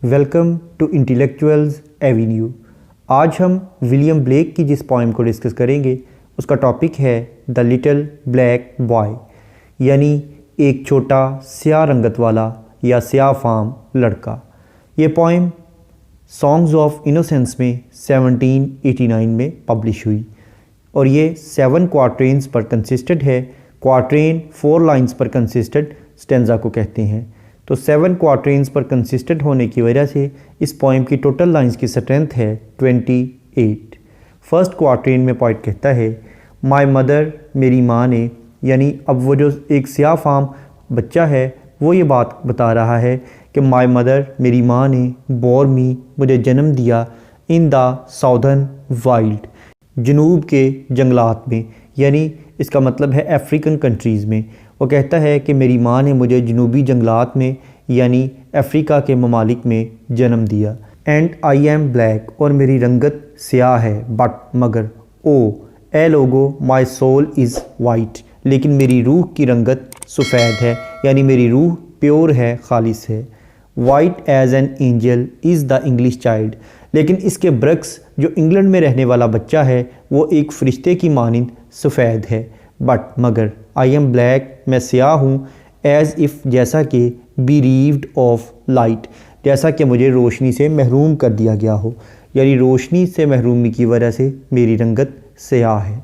Welcome to intellectuals Avenue. आज हम William Blake की जिस पोइम को डिस्कस करेंगे उसका टॉपिक है द लिटिल ब्लैक बॉय, यानी एक छोटा स्याह रंगत वाला या स्याह फाम लड़का। ये पोइम सॉन्ग्स ऑफ इनोसेंस में 1789 में पब्लिश हुई और ये 7 क्वार्ट्रेन्स पर कंसिस्टेड है। क्वार्ट्रेन 4 लाइंस पर कंसिस्टेड स्टेंजा को कहते हैं। तो 7 क्वार्ट्रेन्स पर कंसिस्टेड होने की वजह से इस पोइम की टोटल लाइंस की स्ट्रेंथ है 28। फर्स्ट क्वार्ट्रेन में पोइट कहता है माय मदर, मेरी माँ ने, यानी अब वो जो एक स्याह फाम बच्चा है वो ये बात बता रहा है कि माय मदर, मेरी माँ ने, बोर मी, मुझे जन्म दिया, इन द साउदर्न वाइल्ड, जनूब के जंगलात में, यानी इसका मतलब है अफ्रीकन कंट्रीज़ में। वो कहता है कि मेरी माँ ने मुझे जनूबी जंगलात में यानी अफ्रीका के ममालिक में जन्म दिया। एंड आई एम ब्लैक, और मेरी रंगत स्याह है, बट मगर, ओ ए लोगो माई सोल इज़ वाइट, लेकिन मेरी रूह की रंगत सफ़ेद है, यानी मेरी रूह प्योर है, खालिस है। White as an angel is the English child, लेकिन इसके ब्रक्स जो इंग्लैंड में रहने वाला बच्चा है वो एक फ़रिश्ते की मानिंद सफ़ेद है। बट मगर आई एम ब्लैक, मैं स्याह हूँ, एज़ इफ़, जैसा कि बीरीव्ड ऑफ लाइट, जैसा कि मुझे रोशनी से महरूम कर दिया गया हो, यानी रोशनी से महरूमी की वजह से मेरी रंगत स्याह है।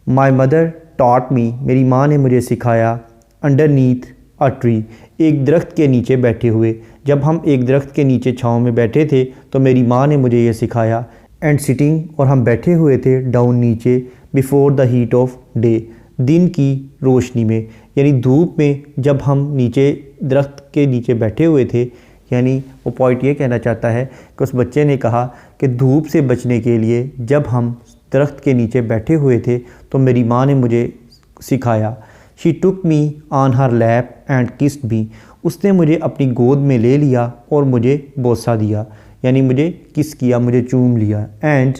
माई मदर टॉट मी, मेरी माँ ने मुझे सिखाया, अंडरनीथ अ ट्री, एक दरख्त के नीचे बैठे हुए। जब हम एक दरख्त के नीचे छाँव में बैठे थे तो मेरी माँ ने मुझे ये सिखाया। एंड सिटिंग, और हम बैठे हुए थे डाउन, नीचे, before the heat of day, दिन की रोशनी में, यानी धूप में जब हम नीचे दरख्त के नीचे बैठे हुए थे। यानी वो पॉइंट ये कहना चाहता है कि उस बच्चे ने कहा कि धूप से बचने के लिए जब हम दरख्त के नीचे बैठे हुए थे तो मेरी माँ ने मुझे सिखाया। She took me on her lap and kissed me, उसने मुझे अपनी गोद में ले लिया और मुझे बोसा दिया, यानी मुझे किस किया, मुझे चूम लिया। And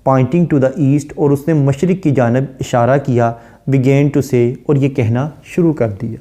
pointing to the east, और उसने मशरिक़ की जानब इशारा किया, बिगेन टू से, और ये कहना शुरू कर दिया।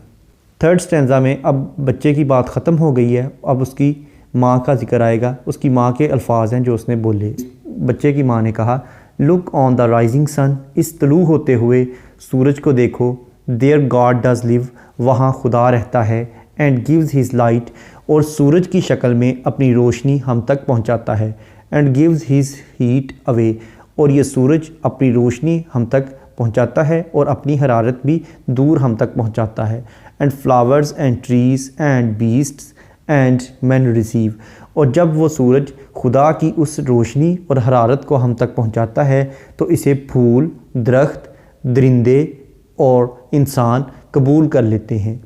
थर्ड स्टेंजा में अब बच्चे की बात ख़त्म हो गई है, अब उसकी माँ का जिक्र आएगा। उसकी माँ के अल्फाज हैं जो उसने बोले। बच्चे की माँ ने कहा, look on the rising sun, इस तलू होते हुए सूरज को देखो, देयर गॉड डज लिव, वहाँ खुदा रहता है, एंड गिव्स हिज लाइट, और सूरज की शक्ल में अपनी रोशनी हम तक पहुँचाता है, and gives his heat away, और ये सूरज अपनी रोशनी हम तक पहुंचाता है और अपनी हरारत भी दूर हम तक पहुंचाता है। And flowers and trees and beasts and man receive, और जब वो सूरज खुदा की उस रोशनी और हरारत को हम तक पहुंचाता है तो इसे फूल, दरख्त, दरिंदे और इंसान कबूल कर लेते हैं।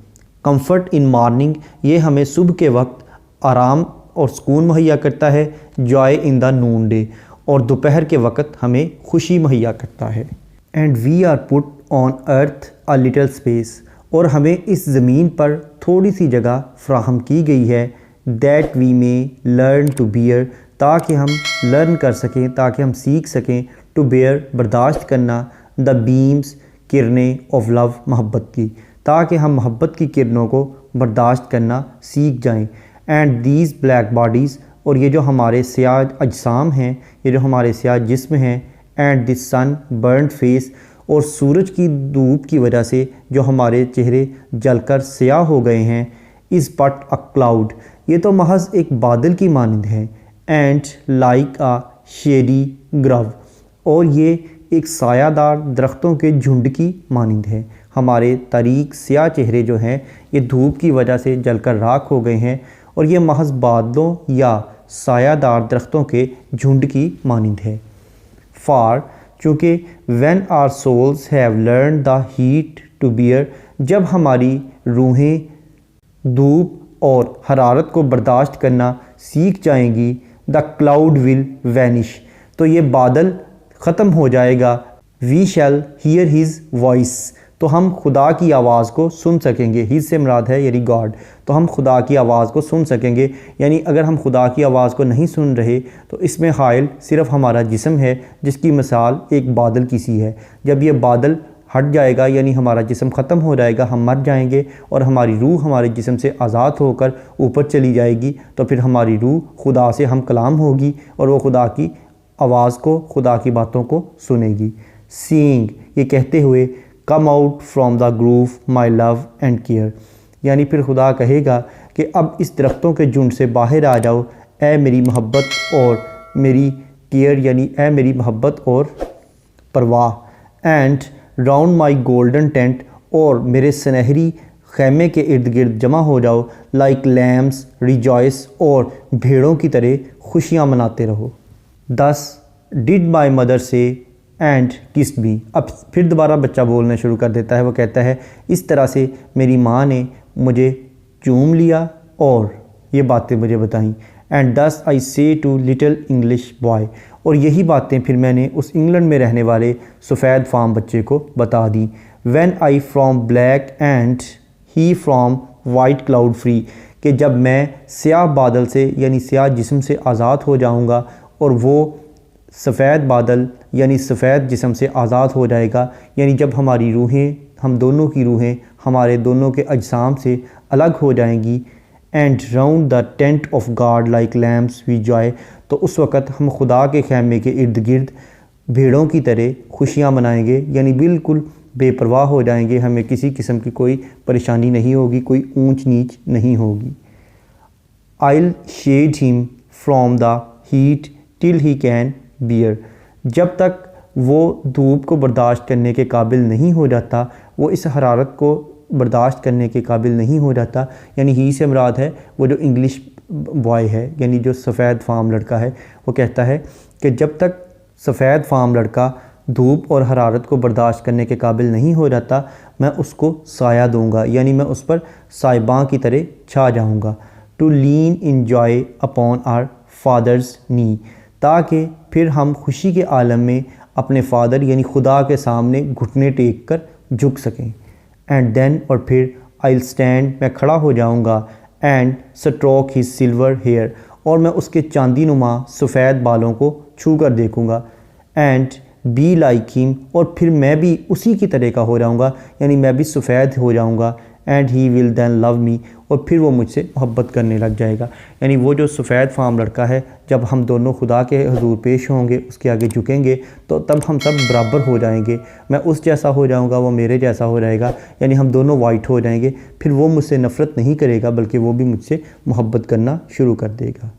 कंफर्ट इन मॉर्निंग, ये हमें सुबह के वक्त आराम और सुकून मुहैया करता है। Joy in the noon day, और दोपहर के वक्त हमें खुशी मुहैया करता है। And we are put on earth a little space, और हमें इस ज़मीन पर थोड़ी सी जगह फ्राहम की गई है। दैट वी में लर्न टू बियर, ताकि हम लर्न कर सकें, ताकि हम सीख सकें, टू बेयर, बर्दाश्त करना, द बीम्स, किरणें, ऑफ लव, मोहब्बत की, ताकि हम मोहब्बत की किरणों को बर्दाश्त करना सीख जाएं। एंड दीज ब्लैक बॉडीज़, और ये जो हमारे स्याह अजसाम हैं, ये जो हमारे स्याह जिस्म हैं। And this sun burned face, और सूरज की धूप की वजह से जो हमारे चेहरे जलकर स्याह हो गए हैं। इज़ बट अ क्लाउड, ये तो महज एक बादल की मानंद है। एंड लाइक अ शेरी ग्रव, और ये एक सायादार दरख्तों के झुंड की मानंद है। हमारे तारीक स्याह चेहरे जो हैं ये धूप की वजह से जलकर राख हो गए हैं, और ये महज बादलों या सायादार दरख्तों के झुंड की मानंद है। फार, चूँकि when our souls have learn the heat to bear, जब हमारी रूहें धूप और हरारत को बर्दाश्त करना सीख जाएंगी, द क्लाउड विल वैनिश, तो ये बादल ख़त्म हो जाएगा। We shall hear his voice, तो हम खुदा की आवाज़ को सुन सकेंगे। हिज से मुराद है यानी गॉड, तो हम खुदा की आवाज़ को सुन सकेंगे। यानी अगर हम खुदा की आवाज़ को नहीं सुन रहे तो इसमें हायल सिर्फ़ हमारा जिस्म है, जिसकी मिसाल एक बादल की सी है। जब ये बादल हट जाएगा, यानी हमारा जिस्म ख़त्म हो जाएगा, हम मर जाएंगे और हमारी रूह हमारे जिस्म से आज़ाद होकर ऊपर चली जाएगी, तो फिर हमारी रूह खुदा से हम कलाम होगी और वो खुदा की आवाज़ को, खुदा की बातों को सुनेगी। सीइंग, ये कहते हुए come out from the groove my love and care, यानी फिर खुदा कहेगा कि अब इस दरख्तों के झुंड से बाहर आ जाओ, ए मेरी मोहब्बत और मेरी केयर, यानी ए मेरी मोहब्बत और परवाह। And round my golden tent, और मेरे सुनहरी खैमे के इर्द गिर्द जमा हो जाओ, लाइक लैम्स रिजॉइस, और भेड़ों की तरह खुशियाँ मनाते रहो। 10 डिड माई मदर से एंड किस्ड मी, अब फिर दोबारा बच्चा बोलना शुरू कर देता है। वो कहता है इस तरह से मेरी माँ ने मुझे चूम लिया और ये बातें मुझे बताईं। एंड दस आई से टू लिटिल इंग्लिश बॉय, और यही बातें फिर मैंने उस इंग्लैंड में रहने वाले सफ़ेद फार्म बच्चे को बता दी। When I from black and he from white cloud free, कि जब मैं स्याह बादल से यानी स्याह जिस्म से आज़ाद हो जाऊंगा और वो सफ़ेद बादल यानी सफ़ेद जिस्म से आज़ाद हो जाएगा, यानी जब हमारी रूहें, हम दोनों की रूहें हमारे दोनों के अजसाम से अलग हो जाएंगी। And round the tent of God like lambs we joy, तो उस वक़्त हम खुदा के खैमे के इर्द गिर्द भेड़ों की तरह खुशियाँ मनाएंगे, यानी बिल्कुल बेपरवाह हो जाएंगे, हमें किसी किस्म की कोई परेशानी नहीं होगी, कोई ऊंच नीच नहीं होगी। I'll shade him from the heat till he can bear, जब तक वो धूप को बर्दाश्त करने के काबिल नहीं हो जाता, वो इस हरारत को बर्दाश्त करने के काबिल नहीं हो जाता, यानी ही से मुराद है वो जो इंग्लिश बॉय है, यानी जो सफ़ेद फार्म लड़का है। वो कहता है कि जब तक सफ़ेद फार्म लड़का धूप और हरारत को बर्दाश्त करने के काबिल नहीं हो जाता, मैं उसको साया दूंगा, यानी मैं उस पर साइबां की तरह छा जाऊंगा। To lean in joy upon our father's knee, ताकि फिर हम खुशी के आलम में अपने फादर यानी खुदा के सामने घुटने टेक कर झुक सकें। एंड देन, और फिर आइल स्टैंड, मैं खड़ा हो जाऊंगा। And stroke his silver hair, और मैं उसके चांदी नुमा सफ़ेद बालों को छू कर देखूँगा। एंड बी लाइक हिम, और फिर मैं भी उसी की तरह का हो जाऊँगा, यानी मैं भी सफ़ेद हो जाऊँगा। And he will then love me, और फिर वो मुझसे मोहब्बत करने लग जाएगा, यानी वो जो सफ़ेद फार्म लड़का है, जब हम दोनों खुदा के हुजूर पेश होंगे, उसके आगे झुकेंगे, तो तब हम सब बराबर हो जाएंगे। मैं उस जैसा हो जाऊंगा, वो मेरे जैसा हो जाएगा, यानी हम दोनों वाइट हो जाएंगे। फिर वो मुझसे नफ़रत नहीं करेगा, बल्कि वो भी मुझसे मोहब्बत करना शुरू कर देगा।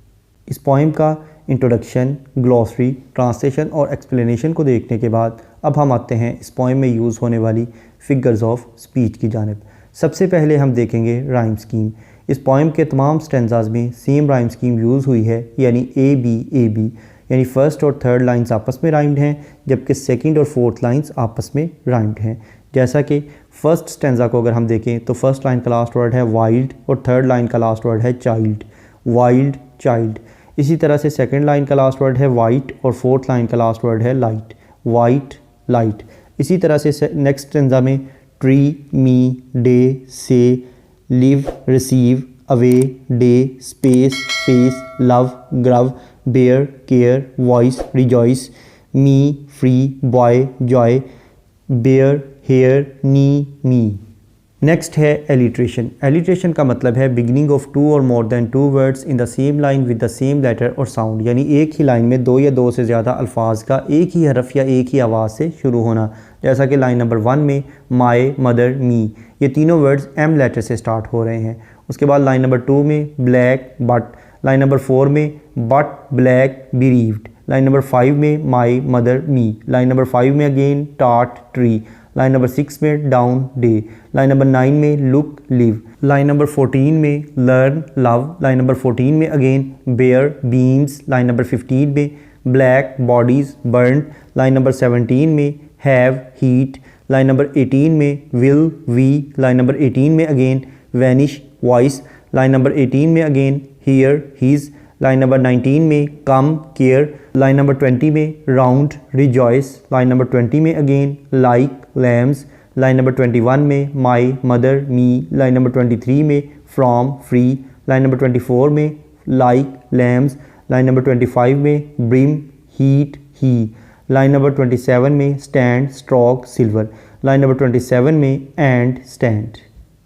इस पोइम का इंट्रोडक्शन, ग्लॉसरी, ट्रांसलेशन और एक्सप्लेनेशन को देखने के बाद अब हम आते हैं इस पोइम में यूज़ होने वाली फिगर्स ऑफ स्पीच की जानिब। सबसे पहले हम देखेंगे राइम स्कीम। इस पोइम के तमाम स्टेंजाज में सेम राइम स्कीम यूज़ हुई है, यानी ए बी, यानी फर्स्ट और थर्ड लाइंस आपस में राइम्ड हैं, जबकि सेकंड और फोर्थ लाइंस आपस में राइम्ड हैं। जैसा कि फर्स्ट स्टेंजा को अगर हम देखें तो फर्स्ट लाइन का लास्ट वर्ड है वाइल्ड और थर्ड लाइन का लास्ट वर्ड है चाइल्ड, वाइल्ड चाइल्ड। इसी तरह से सेकंड लाइन का लास्ट वर्ड है वाइट और फोर्थ लाइन का लास्ट वर्ड है लाइट, वाइट लाइट। इसी तरह से नेक्स्ट स्टेंजा में tree, me, day, say, live, receive, away, day, space, face, love, grove, bear, care, voice, rejoice, me, free, boy, joy, bear, hair, नी, मी। Next है alliteration. Alliteration का मतलब है beginning of two और more than two words in the same line with the same letter और sound, यानी एक ही line में दो या दो से ज़्यादा अल्फाज का एक ही हरफ या एक ही आवाज़ से शुरू होना। जैसा कि लाइन नंबर 1 में माई, मदर, मी, ये तीनों वर्ड्स एम लेटर से स्टार्ट हो रहे हैं। उसके बाद लाइन नंबर 2 में ब्लैक, बट, लाइन नंबर 4 में बट, ब्लैक, बिरीव्ड, लाइन नंबर 5 में my, mother, me, line number 5 में अगेन टाट, ट्री, लाइन नंबर 6 में डाउन, डे, लाइन नंबर 9 में लुक, लिव, लाइन नंबर 14 में लर्न, लव, लाइन नंबर 14 में again bear, beams, line number 15 में black, bodies, burn, line number 17 में have, heat, line number 18 में will, we, line number 18 में again vanish, voice, line number 18 में again hear, his, line number 19 में कम, care, line number 20 में round, rejoice, line number 20 में again like, lambs, line number 21 में my, mother, me, line number 23 में from, free, line number 24 में like, lambs, line number 25 में brim, heat, he, line number 27 में stand, stroke, silver, line number 27 में and stand.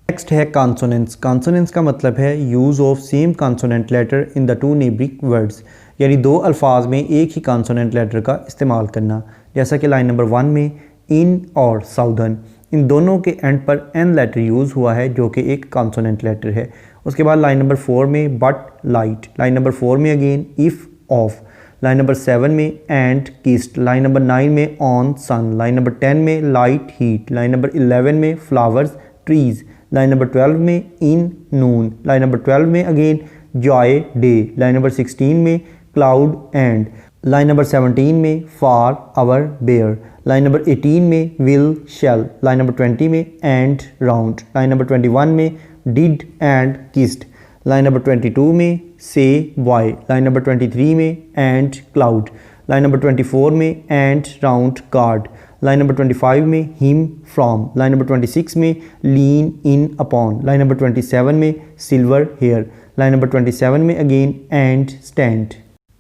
Next है consonants. Consonants का मतलब है use of same consonant letter in the two neighbouring words, यानी दो अल्फाज में एक ही कॉन्सोनेंट लेटर का इस्तेमाल करना। जैसा कि लाइन नंबर 1 में इन और साउदर्न, इन दोनों के एंड पर एन लेटर यूज़ हुआ है जो कि एक कॉन्सोनेंट लेटर है। उसके बाद लाइन नंबर 4 में बट लाइट, लाइन नंबर 4 में again if of, line number 7 में एंड किस्ड, लाइन नंबर 9 में ऑन सन, लाइन नंबर 10 में लाइट हीट, लाइन नंबर 11 में फ्लावर्स ट्रीज़, लाइन नंबर 12 में इन नून, लाइन नंबर 12 में again Joy day, line number 16 में cloud and, line number 17 में फार our bear, line number 18 में will shell, line number 20 में and round, line number 21 में did and kissed, line number 22 में से boy, line number 23 में and cloud, line number 24 में and round guard, line number 25 में him from, line number 26 में lean in upon, line number 27 में silver hair, line number 27 में again and stand.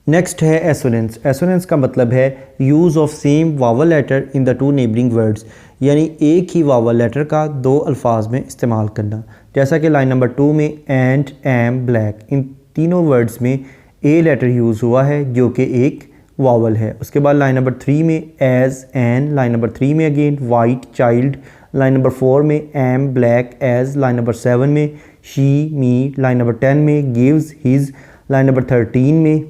Next है assonance. Assonance का मतलब है use of same vowel letter in the two neighbouring words, यानी एक ही वावल लेटर का दो अल्फाज में इस्तेमाल करना। जैसा कि लाइन नंबर 2 में एंड एम ब्लैक, इन तीनों वर्ड्स में ए लेटर यूज़ हुआ है जो कि एक वावल है। उसके बाद लाइन नंबर 3 में एज एन, लाइन नंबर 3 में again white child, line number 4 में am black as, line number 7 में शी मी, लाइन नंबर 10 में गिव्स हिज, लाइन नंबर 13 में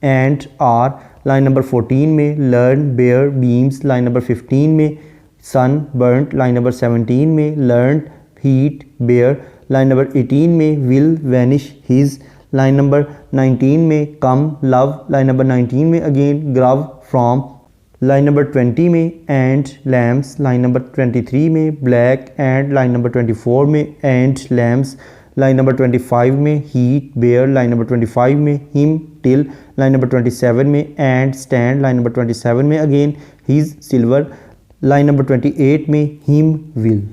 एंड आर, लाइन नंबर 14 में learn bear beams, line number 15 में sun burnt, line number 17 में learn heat bear, line number 18 में will vanish his, line number 19 में come love, line number 19 में again grove from, line number 20 में and lamps, line number 23 में black and, line number 24 में and lamps, line number 25 में heat bear, line number 25 में him till, line number 27 में and stand, line number 27 में again his silver, line number 28 में him will.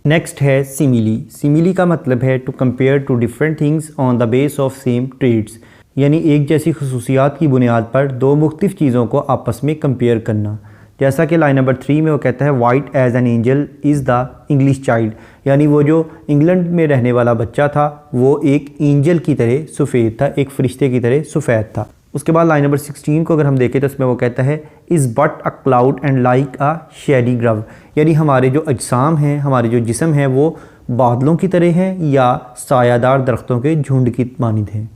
Next है simile. Simile का मतलब है to compare two different things on the base of same traits, यानी एक जैसी खसूसियात की बुनियाद पर दो मुख्तलिफ चीज़ों को आपस में कंपेयर करना। जैसा कि लाइन नंबर 3 में वो कहता है white as an angel is the English child, यानी वो जो इंग्लैंड में रहने वाला बच्चा था वो एक एंजल की तरह सफ़ेद था, एक फ़रिश्ते की तरह सफ़ेद था। उसके बाद लाइन नंबर 16 को अगर हम देखें तो उसमें वो कहता है is but a cloud and like a shady grove, यानी हमारे जो अजसाम हैं, हमारे जो जिस्म हैं वो बादलों की तरह हैं या सायादार दरख्तों के झुंड की मानिंद हैं।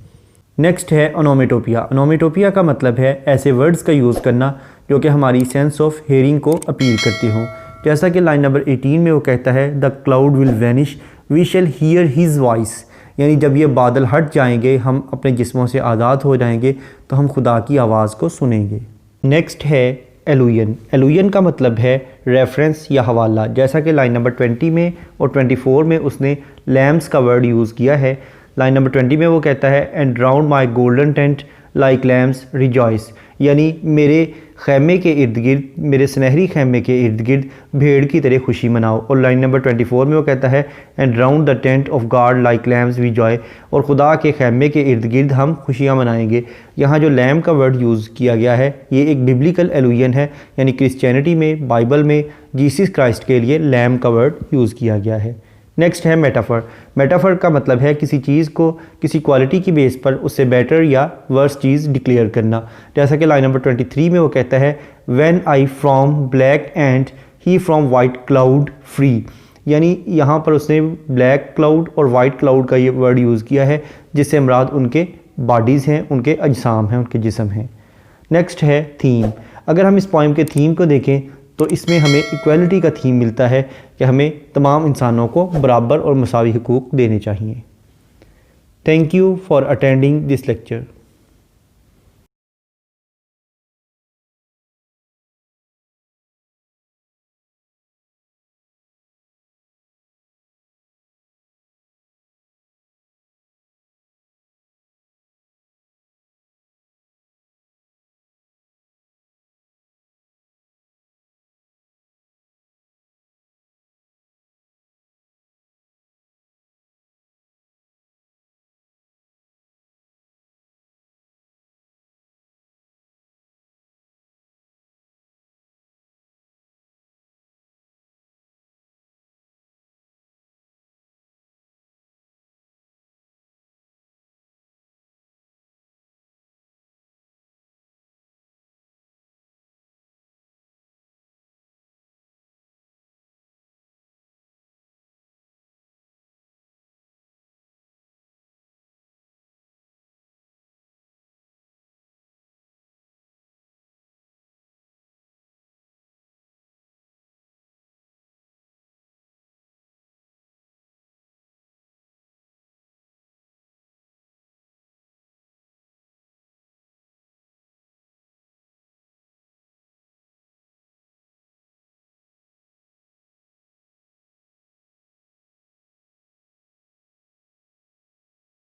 नेक्स्ट है ओनोमेटोपिया। ओनोमेटोपिया का मतलब है ऐसे वर्ड्स का यूज़ करना जो कि हमारी सेंस ऑफ हेयरिंग को अपील करते हों। जैसा कि लाइन नंबर 18 में वो कहता है the cloud will vanish we shall hear his voice, यानी जब ये बादल हट जाएंगे, हम अपने जिस्मों से आज़ाद हो जाएंगे तो हम खुदा की आवाज़ को सुनेंगे। नेक्स्ट है एलुयन। एलुयन का मतलब है रेफरेंस या हवाला। जैसा कि लाइन नंबर 20 में और 24 में उसने लैम्प्स का वर्ड यूज़ किया है। लाइन नंबर 20 में वो कहता है and round my golden tent like lamps rejoice, यानी मेरे खैमे के इर्द गिर्द, मेरे सुनहरी खैमे के इर्द गिर्द भेड़ की तरह खुशी मनाओ। और लाइन नंबर 24 में वो कहता है and round the tent of God like lamps we joy, और खुदा के खैमे के इर्द गिर्द हम खुशियाँ मनाएंगे। यहाँ जो लैम्प का वर्ड यूज़ किया गया है ये एक बिब्लिकल एलुयन है, यानी क्रिश्चियनिटी में, बाइबल में जीसस क्राइस्ट के लिए लैम्प का वर्ड यूज़ किया गया है। नेक्स्ट है मेटाफर। मेटाफर का मतलब है किसी चीज़ को किसी क्वालिटी की बेस पर उससे बेटर या वर्स चीज़ डिक्लेयर करना। जैसा कि लाइन नंबर 23 में वो कहता है when I from black and he from white cloud free, यानी यहाँ पर उसने ब्लैक क्लाउड और वाइट क्लाउड का ये वर्ड यूज़ किया है जिससे मुराद उनके बॉडीज़ हैं, उनके अजसाम हैं, उनके जिस्म हैं। नेक्स्ट है थीम। अगर हम इस पोइम के थीम को देखें तो इसमें हमें इक्वालिटी का थीम मिलता है कि हमें तमाम इंसानों को बराबर और मसावी हुकूक देने चाहिए। Thank you for attending this lecture.